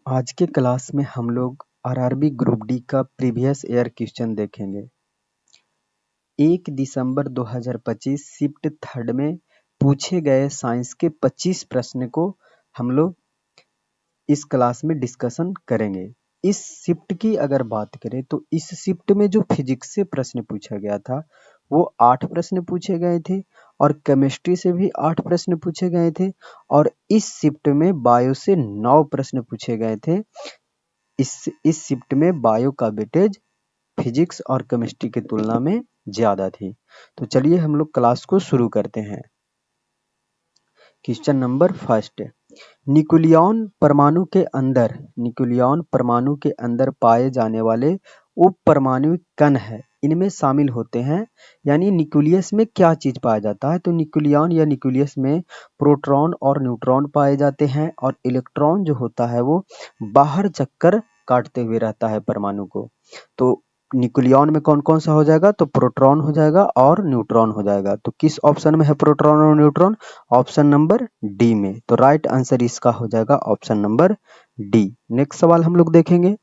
आज के क्लास में हम लोग आरआरबी ग्रुप डी का प्रीवियस ईयर क्वेश्चन देखेंगे। 1 दिसंबर 2025 शिफ्ट थर्ड में पूछे गए साइंस के 25 प्रश्न को हम लोग इस क्लास में डिस्कशन करेंगे। इस शिफ्ट की अगर बात करें तो इस शिफ्ट में जो फिजिक्स से प्रश्न पूछा गया था वो 8 प्रश्न पूछे गए थे और केमिस्ट्री से भी 8 प्रश्न पूछे गए थे और इस शिफ्ट में बायो से 9 प्रश्न पूछे गए थे। इस शिफ्ट में बायो का वेटेज फिजिक्स और केमिस्ट्री की तुलना में ज्यादा थी। तो चलिए हम लोग क्लास को शुरू करते हैं। क्वेश्चन नंबर फर्स्ट, न्यूक्लियॉन परमाणु के अंदर पाए जाने वाले उप परमाणु कण है इनमें शामिल होते हैं। यानी न्यूक्लियस में क्या चीज पाया जाता है, तो न्यूक्लियॉन या न्यूक्लियस में प्रोटॉन और न्यूट्रॉन पाए जाते हैं और इलेक्ट्रॉन जो होता है वो बाहर चक्कर काटते हुए रहता है परमाणु को। तो न्यूक्लियॉन में कौन कौन सा हो जाएगा, तो प्रोटॉन हो जाएगा और न्यूट्रॉन हो जाएगा। तो किस ऑप्शन में है प्रोटॉन और न्यूट्रॉन, ऑप्शन नंबर डी में। तो राइट आंसर इसका हो जाएगा ऑप्शन नंबर डी। नेक्स्ट सवाल हम लोग देखेंगे,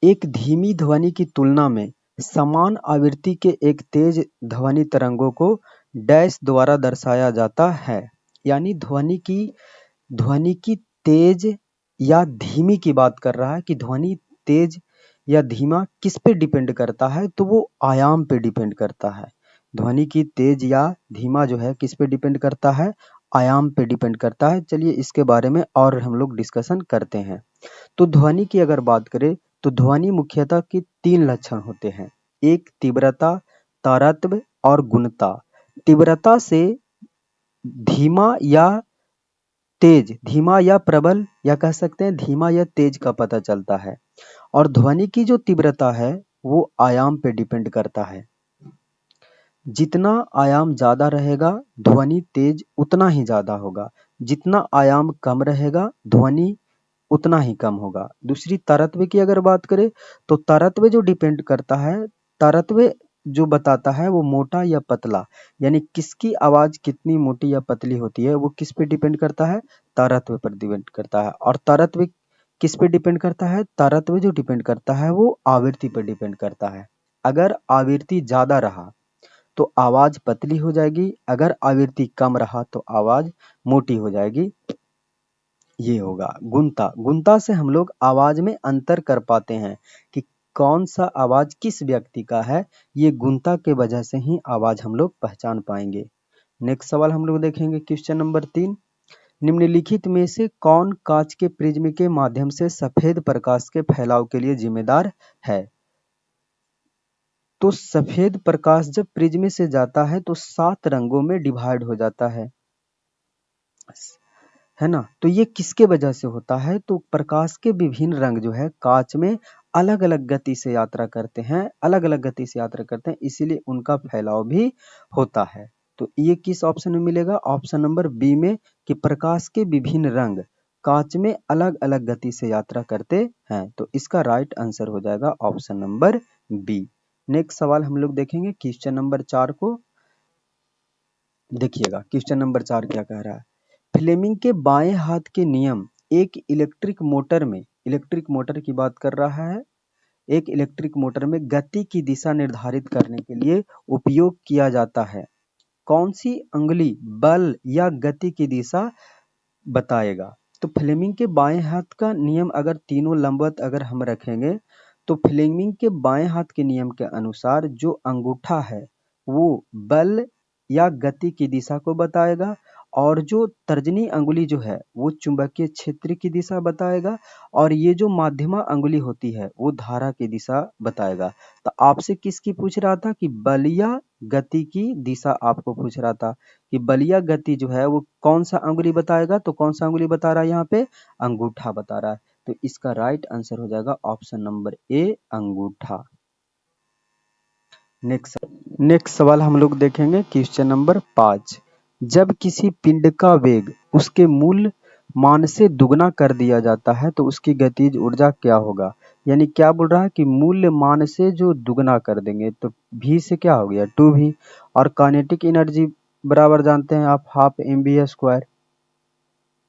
एक धीमी ध्वनि की तुलना में समान आवृत्ति के एक तेज ध्वनि तरंगों को डैश द्वारा दर्शाया जाता है। यानी ध्वनि की तेज या धीमी की बात कर रहा है कि ध्वनि तेज या धीमा किस पे डिपेंड करता है, तो वो आयाम पे डिपेंड करता है। ध्वनि की तेज या धीमा जो है किस पे डिपेंड करता है, आयाम पे डिपेंड करता है। चलिए इसके बारे में और हम लोग डिस्कशन करते हैं। तो ध्वनि की अगर बात करें तो ध्वनि मुख्यतः के 3 लक्षण होते हैं, एक तीव्रता, तारत्व और गुणता। तीव्रता से धीमा या प्रबल या कह सकते हैं धीमा या तेज का पता चलता है। और ध्वनि की जो तीव्रता है वो आयाम पे डिपेंड करता है। जितना आयाम ज्यादा रहेगा ध्वनि तेज उतना ही ज्यादा होगा, जितना आयाम कम रहेगा ध्वनि उतना ही कम होगा। दूसरी तारत्म्य की अगर बात करें तो तारत्म्य जो डिपेंड करता है, तारत्म्य जो बताता है वो मोटा या पतला, यानी किसकी आवाज कितनी मोटी या पतली होती है वो किस पे डिपेंड करता है, तारत्म्य पर डिपेंड करता है। और तारत्म्य किस पे डिपेंड करता है, तारत्म्य जो डिपेंड करता है वो आवृत्ति पर डिपेंड करता है। अगर आवृत्ति ज्यादा रहा तो आवाज पतली हो जाएगी, अगर आवृत्ति कम रहा तो आवाज मोटी हो जाएगी। ये होगा गुणता से हम लोग आवाज में अंतर कर पाते हैं कि कौन सा आवाज किस व्यक्ति का है। ये गुणता के वजह से ही आवाज हम लोग पहचान पाएंगे। नेक्स्ट सवाल हम लोग देखेंगे, क्वेश्चन नंबर 3, निम्नलिखित में से कौन कांच के प्रिज्म के माध्यम से सफेद प्रकाश के फैलाव के लिए जिम्मेदार है। तो सफेद प्रकाश जब प्रिज्म से जाता है तो 7 रंगों में डिवाइड हो जाता है ना। तो ये किसके वजह से होता है, तो प्रकाश के विभिन्न रंग जो है कांच में अलग अलग गति से यात्रा करते हैं, इसीलिए उनका फैलाव भी होता है। तो ये किस ऑप्शन में मिलेगा, ऑप्शन नंबर बी में, कि प्रकाश के विभिन्न रंग कांच में अलग अलग गति से यात्रा करते हैं। तो इसका राइट आंसर हो जाएगा ऑप्शन नंबर बी। नेक्स्ट सवाल हम लोग देखेंगे, क्वेश्चन नंबर 4 को देखिएगा। क्वेश्चन नंबर 4 क्या कह रहा है, फ्लेमिंग के बाएं हाथ के नियम एक इलेक्ट्रिक मोटर की बात कर रहा है। एक इलेक्ट्रिक मोटर में गति की दिशा निर्धारित करने के लिए उपयोग किया जाता है। कौन सी अंगुली बल या गति की दिशा बताएगा। तो फ्लेमिंग के बाएं हाथ का नियम अगर तीनों लंबवत अगर हम रखेंगे तो फ्लेमिंग के बाएं हाथ के नियम के अनुसार जो अंगूठा है वो बल या गति की दिशा को बताएगा और जो तर्जनी अंगुली जो है वो चुंबकीय क्षेत्र की दिशा बताएगा और ये जो माध्यमा अंगुली होती है वो धारा की दिशा बताएगा। तो आपसे किसकी पूछ रहा था कि बल या गति की दिशा आपको पूछ रहा था कि बलिया गति जो है वो कौन सा अंगुली बताएगा। तो कौन सा अंगुली बता रहा है, यहाँ पे अंगूठा बता रहा है। तो इसका राइट आंसर हो जाएगा ऑप्शन नंबर ए, अंगूठा। नेक्स्ट सवाल हम लोग देखेंगे, क्वेश्चन नंबर 5, जब किसी पिंड का वेग उसके मूल मान से दुगना कर दिया जाता है तो उसकी गतिज ऊर्जा क्या होगा। यानी क्या बोल रहा है कि मूल्य मान से जो दुगना कर देंगे तो v से क्या हो गया 2v, और काइनेटिक एनर्जी बराबर जानते हैं आप, हाफ mv स्क्वायर।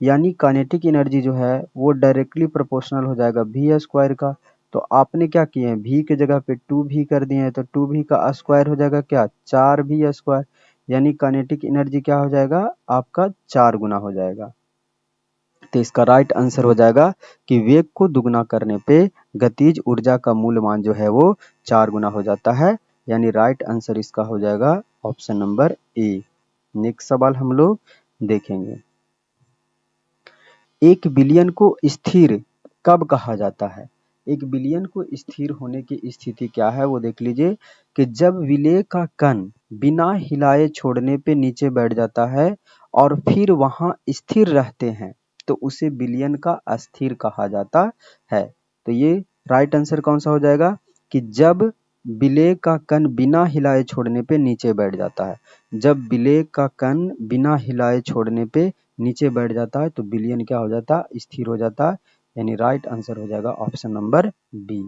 यानी काइनेटिक एनर्जी जो है वो डायरेक्टली प्रोपोर्शनल हो जाएगा वी स्क्वायर का। तो आपने क्या किए हैं, वी के जगह पे 2v कर दिए हैं, तो 2v का स्क्वायर हो जाएगा क्या, 4v स्क्वायर। यानी काइनेटिक एनर्जी क्या हो जाएगा आपका 4 गुना हो जाएगा। तो इसका राइट आंसर हो जाएगा कि वेग को दुगना करने पे गतिज ऊर्जा का मूल्यमान जो है वो 4 गुना हो जाता है। यानी राइट आंसर इसका हो जाएगा ऑप्शन नंबर ए। नेक्स्ट सवाल हम लोग देखेंगे, 1 बिलियन को स्थिर कब कहा जाता है। 1 बिलियन को स्थिर होने की स्थिति क्या है वो देख लीजिए कि जब विलेय का कण बिना हिलाए छोड़ने पे नीचे बैठ जाता है और फिर वहां स्थिर रहते हैं तो उसे बिलियन का अस्थिर कहा जाता है। तो ये राइट आंसर कौन सा हो जाएगा कि जब विलेय का कण बिना हिलाए छोड़ने पे नीचे बैठ जाता है। जब विलेय का कण बिना हिलाए छोड़ने पे नीचे बैठ जाता है तो बिलियन क्या हो जाता है, स्थिर हो जाता है। यानी राइट आंसर हो जाएगा ऑप्शन नंबर बी।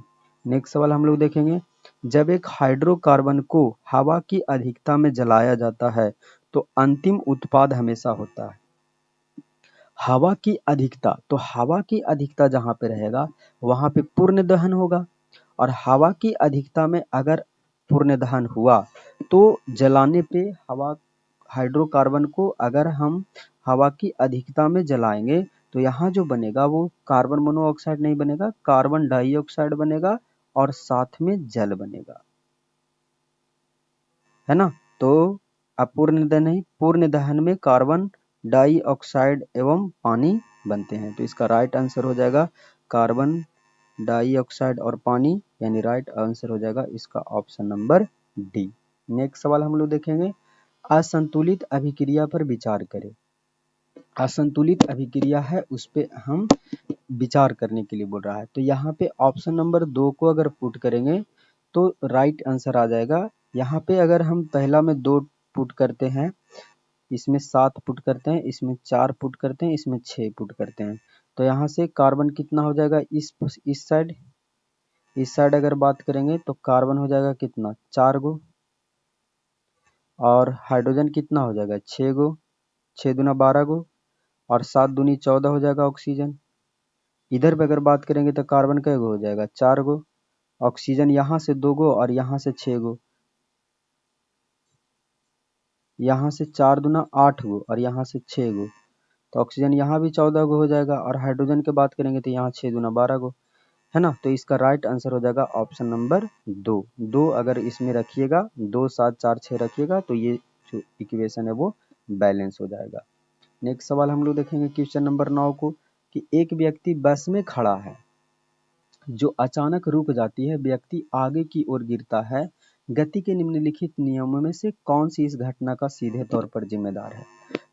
नेक्स्ट सवाल हम लोग देखेंगे, जब एक हाइड्रोकार्बन को हवा की अधिकता में जलाया जाता है तो अंतिम उत्पाद हमेशा होता है हवा की अधिकता। तो हवा की अधिकता जहां पे रहेगा वहां पे पूर्ण दहन होगा, और हवा की अधिकता में अगर पूर्ण दहन हुआ तो जलाने पे हवा हाइड्रोकार्बन को अगर हम हवा की अधिकता में जलाएंगे तो यहाँ जो बनेगा वो कार्बन मोनोऑक्साइड नहीं बनेगा, कार्बन डाइऑक्साइड बनेगा और साथ में जल बनेगा, है ना। तो अपूर्ण दहन नहीं, पूर्ण दहन में कार्बन डाइऑक्साइड एवं पानी बनते हैं। तो इसका राइट आंसर हो जाएगा कार्बन डाइऑक्साइड और पानी। यानी राइट आंसर हो जाएगा इसका ऑप्शन नंबर डी। नेक्स्ट सवाल हम लोग देखेंगे, असंतुलित अभिक्रिया पर विचार करें। असंतुलित अभिक्रिया है उस पे हम विचार करने के लिए बोल रहा है। तो यहाँ पे ऑप्शन नंबर 2 को अगर पुट करेंगे तो राइट आंसर आ जाएगा। यहाँ पे अगर हम पहला में 2 पुट करते हैं, इसमें 7 पुट करते हैं, इसमें 4 पुट करते हैं, इसमें 6 पुट करते हैं, तो यहाँ से कार्बन कितना हो जाएगा इस साइड अगर बात करेंगे तो कार्बन हो जाएगा कितना 4 गो, और हाइड्रोजन कितना हो जाएगा 6 गो, 6 दूना 12 गो, और 7 दूनी 14 हो जाएगा ऑक्सीजन। इधर पे अगर बात करेंगे तो कार्बन कै गो हो जाएगा 4 गो, ऑक्सीजन यहाँ से 2 गो और यहाँ से 6 गो, यहाँ से 4 दूना 8 गो और यहाँ से 6 गो, तो ऑक्सीजन यहाँ भी 14 गो हो जाएगा, और हाइड्रोजन की बात करेंगे तो यहाँ 6 दूना 12 गो, है ना। तो इसका राइट आंसर हो जाएगा ऑप्शन नंबर 2। 2 अगर इसमें रखिएगा 2 7 4 6 रखिएगा तो ये जो इक्वेशन है वो बैलेंस हो जाएगा। नेक्स्ट सवाल हम लोग देखेंगे क्वेश्चन नंबर 9 को, कि एक व्यक्ति बस में खड़ा है जो अचानक रुक जाती है, व्यक्ति आगे की ओर गिरता है, गति के निम्नलिखित नियमों में से कौन सी इस घटना का सीधे तौर पर जिम्मेदार है।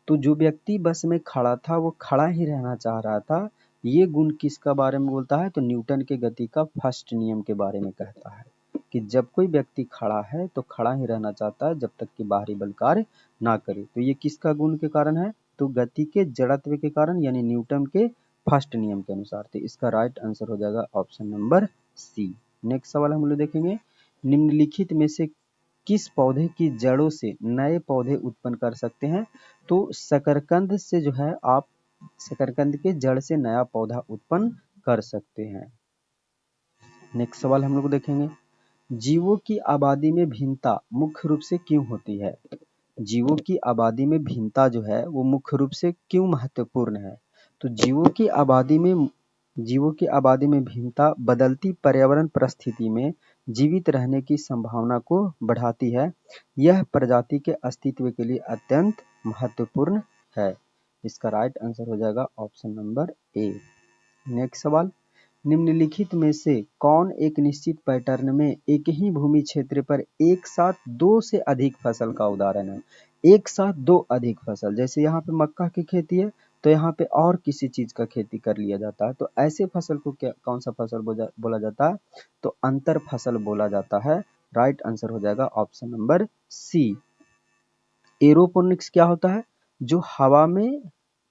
तो जो व्यक्ति बस में खड़ा था वो खड़ा ही रहना चाह रहा था, ये गुण किसका बारे में बोलता है, तो न्यूटन के गति का फर्स्ट नियम के बारे में कहता है कि जब कोई व्यक्ति खड़ा है तो खड़ा ही रहना चाहता है जब तक कि बाहरी बल कार्य ना करे। तो ये किसका गुण के कारण है, तो गति के जड़त्व के कारण, यानी न्यूटन के फर्स्ट नियम के अनुसार। तो इसका राइट आंसर हो जाएगा ऑप्शन नंबर सी। नेक्स्ट सवाल हम लोग देखेंगे, निम्नलिखित में से किस पौधे की जड़ों से नए पौधे उत्पन्न कर सकते हैं। तो शकरकंद से जो है आप शकरकंद के जड़ से नया पौधा उत्पन्न कर सकते हैं। नेक्स्ट सवाल हम लोग देखेंगे, जीवों की आबादी में भिन्नता मुख्य रूप से क्यों होती है। जीवों की आबादी में भिन्नता जो है वो मुख्य रूप से क्यों महत्वपूर्ण है। तो जीवों की आबादी में भिन्नता बदलती पर्यावरण परिस्थिति में जीवित रहने की संभावना को बढ़ाती है। यह प्रजाति के अस्तित्व के लिए अत्यंत महत्वपूर्ण है। इसका राइट आंसर हो जाएगा ऑप्शन नंबर ए। नेक्स्ट सवाल, निम्नलिखित में से कौन एक निश्चित पैटर्न में एक ही भूमि क्षेत्र पर एक साथ 2 से अधिक फसल का उदाहरण है। एक साथ 2 अधिक फसल, जैसे यहाँ पे मक्का की खेती है तो यहाँ पे और किसी चीज का खेती कर लिया जाता है, तो ऐसे फसल को क्या कौन सा फसल बोला जाता है, तो अंतर फसल बोला जाता है। राइट आंसर हो जाएगा ऑप्शन नंबर सी। एरोपोनिक्स क्या होता है, जो हवा में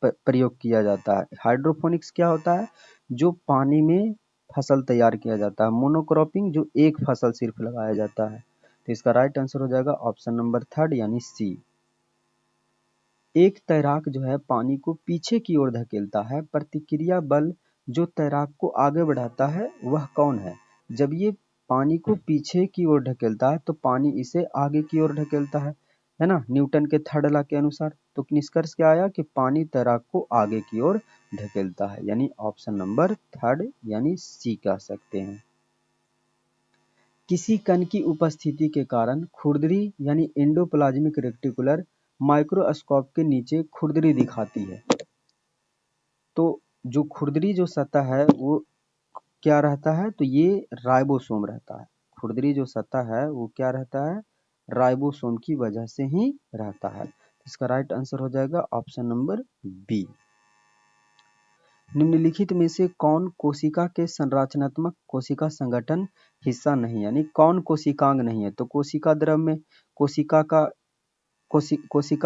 प्रयोग किया जाता है। हाइड्रोपोनिक्स क्या होता है, जो पानी में फसल तैयार किया जाता है। मोनोक्रॉपिंग, जो एक फसल सिर्फ लगाया जाता है। तो इसका राइट आंसर हो जाएगा ऑप्शन नंबर 3 यानी सी। एक तैराक जो है पानी को पीछे की ओर धकेलता है, प्रतिक्रिया बल जो तैराक को आगे बढ़ाता है वह कौन है? जब ये पानी को पीछे की ओर ढकेलता है तो पानी इसे आगे की ओर ढकेलता है ना, न्यूटन के थर्ड लॉ के अनुसार। तो निष्कर्ष क्या आया कि पानी तैराक को आगे की ओर ढकेलता है, यानी ऑप्शन नंबर थर्ड यानी सी कह सकते हैं। किसी कण की उपस्थिति के कारण खुरदरी यानी एंडोप्लाज्मिक रेटिकुलर माइक्रोस्कोप के नीचे खुरदरी दिखाती है। तो जो खुरदरी जो सतह है वो क्या रहता है? तो ये राइबोसोम रहता है। खुरदरी जो सतह है वो क्या रहता है? राइबोसोम की वजह से ही रहता है। इसका राइट आंसर हो जाएगा ऑप्शन नंबर बी। निम्नलिखित में से कौन कोशिका के संरचनात्मक कोशिका संगठन हिस्सा नहीं, यानी कौन कोशिकांग नहीं है? तो कोशिका द्रव में कोशिका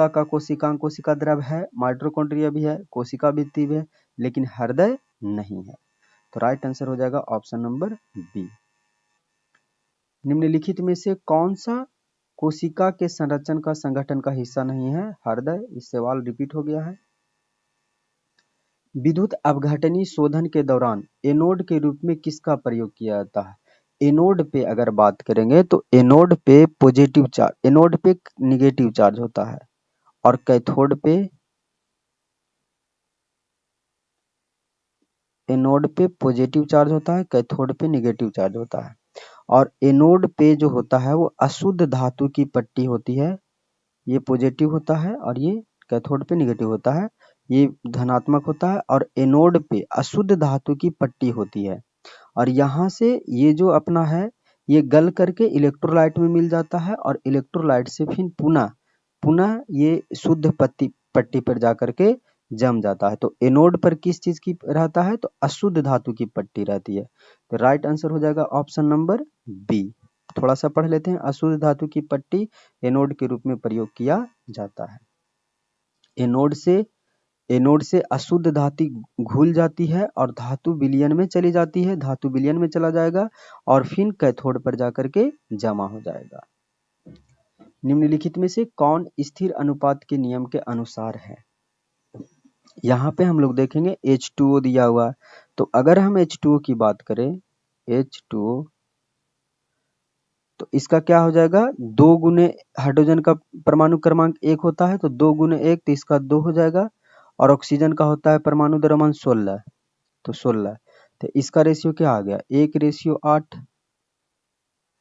का कोशिकांग कोशिका द्रव है, माइटोकॉन्ड्रिया भी है, कोशिका भित्ति भी है, लेकिन हृदय नहीं है। तो राइट आंसर हो जाएगा ऑप्शन नंबर बी। निम्नलिखित में से कौन सा कोशिका के संरचन का संगठन का हिस्सा नहीं है? हृदय। इस सवाल रिपीट हो गया है। विद्युत अपघटनी शोधन के दौरान एनोड के रूप में किसका प्रयोग किया जाता है? एनोड पे अगर बात करेंगे तो एनोड पे पॉजिटिव चार्ज, एनोड पे निगेटिव चार्ज होता है और कैथोड पे एनोड पे पॉजिटिव चार्ज होता है, कैथोड पे निगेटिव चार्ज होता है। और एनोड पे जो होता है वो अशुद्ध धातु की पट्टी होती है, ये पॉजिटिव होता है और ये कैथोड पे निगेटिव होता है, ये धनात्मक होता है। और एनोड पे अशुद्ध धातु की पट्टी होती है और यहाँ से ये जो अपना है ये गल करके इलेक्ट्रोलाइट में मिल जाता है और इलेक्ट्रोलाइट से फिर पुनः पुनः ये शुद्ध पट्टी पर जा करके जम जाता है। तो एनोड पर किस चीज की रहता है? तो अशुद्ध धातु की पट्टी रहती है। तो राइट आंसर हो जाएगा ऑप्शन नंबर बी। थोड़ा सा पढ़ लेते हैं। अशुद्ध धातु की पट्टी एनोड के रूप में प्रयोग किया जाता है। एनोड से अशुद्ध धातु घुल जाती है और धातु विलयन में चली जाती है, धातु विलयन में चला जाएगा और फिर कैथोड पर जाकर के जमा हो जाएगा। निम्नलिखित में से कौन स्थिर अनुपात के नियम के अनुसार है? यहाँ पे हम लोग देखेंगे H2O दिया हुआ है, तो अगर हम H2O की बात करें, H2O तो इसका क्या हो जाएगा? 2 गुने हाइड्रोजन का परमाणु क्रमांक 1 होता है तो 2 गुने 1 तो इसका 2 हो जाएगा और ऑक्सीजन का होता है परमाणु द्रव्यमान 16 तो 16 तो इसका रेशियो क्या आ गया? 1:8।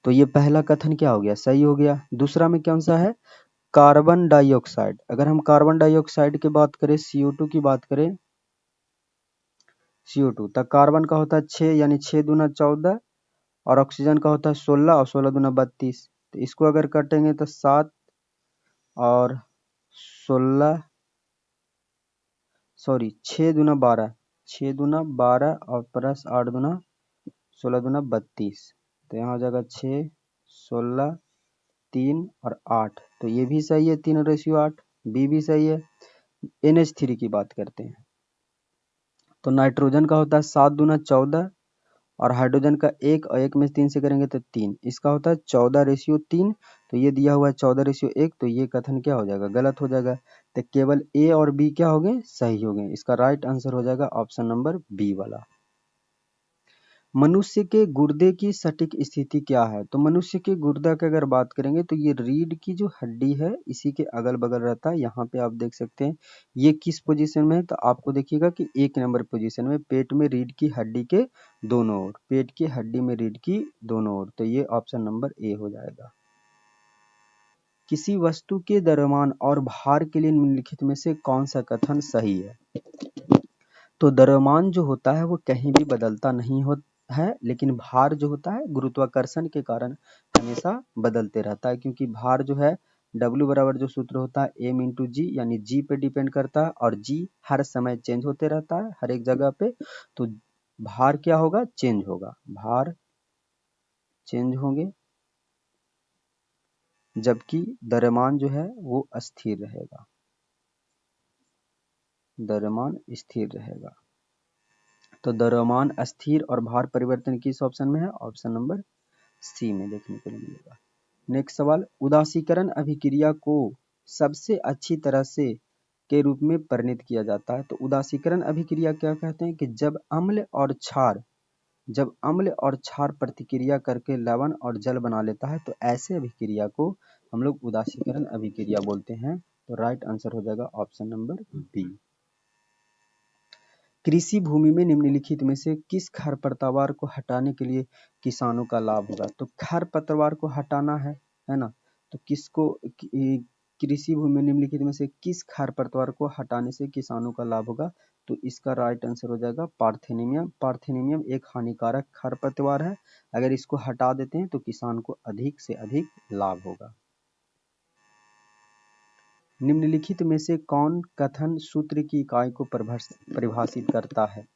तो ये पहला कथन क्या हो गया? सही हो गया। दूसरा में कौन सा है? Carbon dioxide. अगर हम कार्बन डाइऑक्साइड की बात करें, CO2 की बात करें, CO2 तब कार्बन का होता है 6 यानी 6 दूना 14 और ऑक्सीजन का होता है 16 और 16 दूना 32। तो इसको अगर काटेंगे तो 7 और 16 सॉरी 6 दूना 12, 6 दूना 12 और प्लस 8 दूना 16 दूना 32। तो यहाँ हो जाएगा 6, 16, 3 और 8। तो ये भी सही है, 3:8। बी भी सही है। NH3 की बात करते हैं तो नाइट्रोजन का होता है 7 दूना 14 और हाइड्रोजन का 1 और 1 में 3 से करेंगे तो 3। इसका होता है 14:3। तो ये दिया हुआ है 14:1। तो ये कथन क्या हो जाएगा? गलत हो जाएगा। तो केवल ए और बी क्या हो गए? सही हो गए। इसका राइट आंसर हो जाएगा ऑप्शन नंबर बी वाला। मनुष्य के गुर्दे की सटीक स्थिति क्या है? तो मनुष्य के गुर्दा की अगर बात करेंगे तो ये रीढ़ की जो हड्डी है इसी के अगल बगल रहता है। यहाँ पे आप देख सकते हैं ये किस पोजीशन में है? तो आपको देखिएगा कि 1 नंबर पोजीशन में, पेट में रीढ़ की हड्डी के दोनों ओर, पेट की हड्डी में रीढ़ की दोनों ओर। तो ये ऑप्शन नंबर ए हो जाएगा। किसी वस्तु के द्रव्यमान और भार के लिए निम्नलिखित में से कौन सा कथन सही है? तो द्रव्यमान जो होता है वो कहीं भी बदलता नहीं है, लेकिन भार जो होता है गुरुत्वाकर्षण के कारण हमेशा बदलते रहता है, क्योंकि भार जो है W बराबर जो सूत्र होता है M×G, यानी G पे डिपेंड करता है और G हर समय चेंज होते रहता है हर एक जगह पे। तो भार क्या होगा? चेंज होगा, भार चेंज होंगे, जबकि द्रव्यमान जो है वो स्थिर रहेगा, द्रव्यमान स्थिर रहेगा। तो द्रव्यमान स्थिर और भार परिवर्तन किस ऑप्शन में है? ऑप्शन नंबर सी में देखने को मिलेगा। नेक्स्ट सवाल, उदासीकरण अभिक्रिया को सबसे अच्छी तरह से के रूप में परिणित किया जाता है। तो उदासीकरण अभिक्रिया क्या कहते हैं कि जब अम्ल और क्षार प्रतिक्रिया करके लवण और जल बना लेता है, तो ऐसे अभिक्रिया को हम लोग उदासीकरण अभिक्रिया बोलते हैं। तो राइट आंसर हो जाएगा ऑप्शन नंबर बी। कृषि भूमि में निम्नलिखित में से किस खरपतवार को हटाने के लिए किसानों का लाभ होगा? तो खरपतवार को हटाना है ना, तो किसको कृषि भूमि में निम्नलिखित में से किस खरपतवार को हटाने से किसानों का लाभ होगा? तो इसका राइट आंसर हो जाएगा पार्थेनियम। पार्थेनियम एक हानिकारक खरपतवार है, अगर इसको हटा देते हैं तो किसान को अधिक से अधिक लाभ होगा। निम्नलिखित में से कौन कथन सूत्र की इकाई को परिभाषित करता है?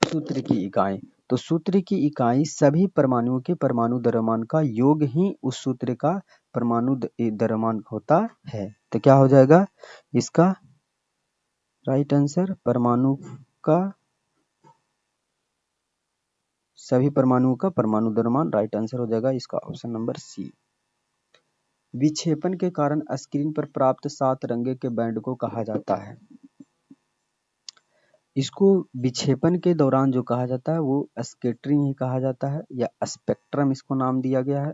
सूत्र की इकाई, तो सूत्र की इकाई सभी परमाणुओं के परमाणु द्रव्यमान का योग ही उस सूत्र का परमाणु द्रव्यमान होता है। तो क्या हो जाएगा इसका राइट आंसर? परमाणु का सभी परमाणुओं का परमाणु द्रव्यमान, राइट आंसर हो जाएगा इसका ऑप्शन नंबर सी। विक्षेपण के कारण स्क्रीन पर प्राप्त 7 रंगे के बैंड को कहा जाता है? इसको विक्षेपण के दौरान जो कहा जाता है वो स्कैटरिंग ही कहा जाता है, या स्पेक्ट्रम इसको नाम दिया गया है।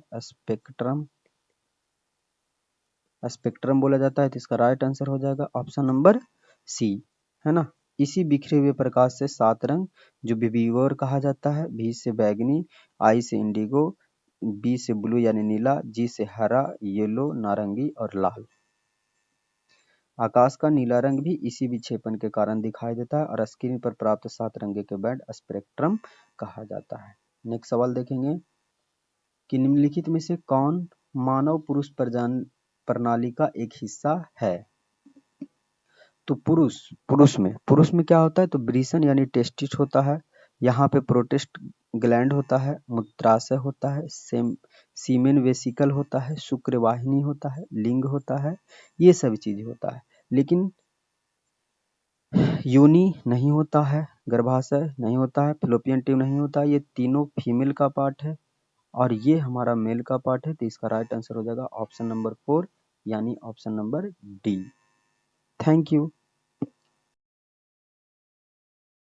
स्पेक्ट्रम बोला जाता है। तो इसका राइट आंसर हो जाएगा ऑप्शन नंबर सी, है ना। इसी बिखरे हुए प्रकाश से 7 रंग जो विवियोर कहा जाता है, वी से बैगनी, आई से इंडिगो, बी से ब्लू यानी नीला, जी से हरा, येलो, नारंगी और लाल। आकाश का नीला रंग भी इसी विक्षेपण के कारण दिखाई देता है और स्क्रीन पर प्राप्त 7 रंगे के बैंड स्पेक्ट्रम कहा जाता है। नेक्स्ट सवाल देखेंगे कि निम्नलिखित में से कौन मानव पुरुष प्रजनन प्रणाली का एक हिस्सा है? तो पुरुष में क्या होता है? तो वृषण यानी टेस्टिस होता है, यहाँ पे प्रोटेस्ट ग्लैंड होता है, मूत्राशय होता है, सीमेन वेसिकल होता है, शुक्रवाहिनी होता है, लिंग होता है, ये सभी चीज होता है। लेकिन योनि नहीं होता है, गर्भाशय नहीं होता है, फैलोपियन ट्यूब नहीं होता है, ये तीनों फीमेल का पार्ट है और ये हमारा मेल का पार्ट है। तो इसका राइट आंसर हो जाएगा ऑप्शन नंबर 4 यानी option number D. Thank you.